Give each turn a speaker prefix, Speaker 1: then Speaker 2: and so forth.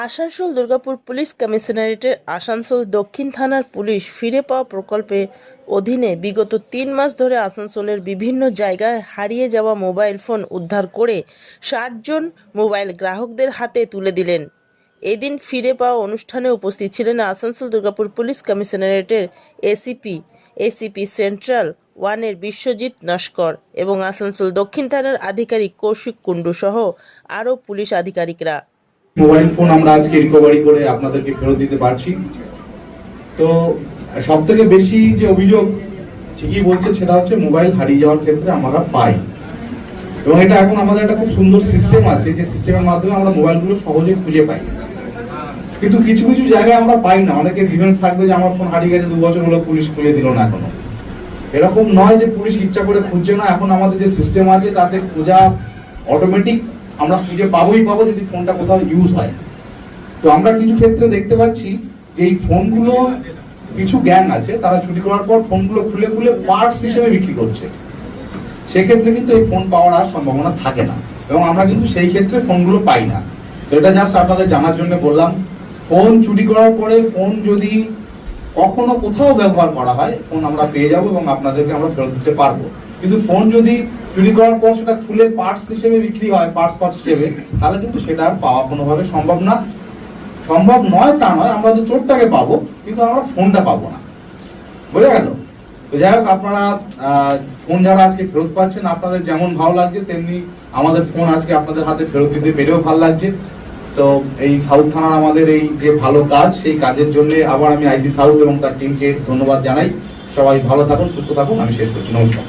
Speaker 1: Asansol Durgapur police কমিশনারেটের Asansol দক্ষিণ থানার police ফিরে পাওয়া প্রকল্পের অধীনে বিগত ৩ মাস ধরে আসানসোলের বিভিন্ন জায়গায় হারিয়ে যাওয়া মোবাইল ফোন উদ্ধার করে ৬০ জন মোবাইল গ্রাহকদের হাতে তুলে দিলেন। এদিন ফিরে পাওয়া অনুষ্ঠানে উপস্থিত ছিলেন আসানসোল দুর্গাপুর পুলিশ কমিশনারেটের এসিপি সেন্ট্রাল 1-এর বিশ্বজিৎ নস্কর এবং আসানসোল দক্ষিণ থানার আধিকারিক কৌশিক কুণ্ডু সহ আরও পুলিশ আধিকারিকরা।
Speaker 2: মোবাইল ফোন আমরা আজকে রিকভারি করে আপনাদেরকে ফেরত দিতে পারছি। তো সব থেকে বেশি যে অভিযোগ ঠিকই বলছেন সেটা হচ্ছে মোবাইল হারিয়ে যাওয়ার ক্ষেত্রে আমরা পাই, এবং এটা এখন আমাদের একটা খুব সুন্দর সিস্টেম আছে যে সিস্টেমের মাধ্যমে আমরা মোবাইলগুলো সহজে খুঁজে পাই। কিন্তু কিছু কিছু জায়গায় আমরা পাই না। অনেকের ডিফেন্স থাকবে যে আমার ফোন হারিয়ে গেছে, 2 বছর হলো পুলিশ খুলে দিল না এখনো। এরকম নয় যে পুলিশ ইচ্ছা করে খুঁজছে না। এখন আমাদের যে সিস্টেম আছে তাতে খোঁজা অটোমেটিক, আমরা খুঁজে পাবো যদি ফোনটা কোথাও ইউজ হয়। তো আমরা কিছু ক্ষেত্রে দেখতে পাচ্ছি যে এই ফোনগুলো কিছু গ্যাং আছে, তারা চুরি করার পর ফোনগুলো খুলে খুলে পার্টস হিসেবে বিক্রি করছে। সেক্ষেত্রে কিন্তু এই ফোন পাওয়ার আর সম্ভাবনা থাকে না, এবং আমরা কিন্তু সেই ক্ষেত্রে ফোনগুলো পাই না। তো এটা জাস্ট আপনাদের জানার জন্য বললাম। ফোন চুরি করার পরে ফোন যদি কখনো কোথাও ব্যবহার করা হয়, ফোন আমরা পেয়ে যাবো এবং আপনাদেরকে আমরা ফেরত দিতে পারবো। কিন্তু ফোন যদি চুরি করার পর সেটা খুলে পার্টস হিসেবে বিক্রি হয়, পার্টস হিসেবে, তাহলে কিন্তু সেটা আর পাওয়া কোনোভাবে সম্ভব নয় তা নয়, আমরা তো চোরটাকে পাবো কিন্তু আমরা ফোনটা পাবো না। বোঝা গেল? তো যাই হোক, আপনারা ফোন যারা আজকে ফেরত পাচ্ছেন, আপনাদের যেমন ভালো লাগছে তেমনি আমাদের ফোন আজকে আপনাদের হাতে ফেরত দিতে পেরেও ভালো লাগছে। তো এই সাউথ থানার আমাদের এই যে ভালো কাজ, সেই কাজের জন্য আবার আমি আইসি সাউথ এবং তার টিমকে ধন্যবাদ জানাই। সবাই ভালো থাকুন, সুস্থ থাকুন। আমি শেষ করছি। নমস্কার।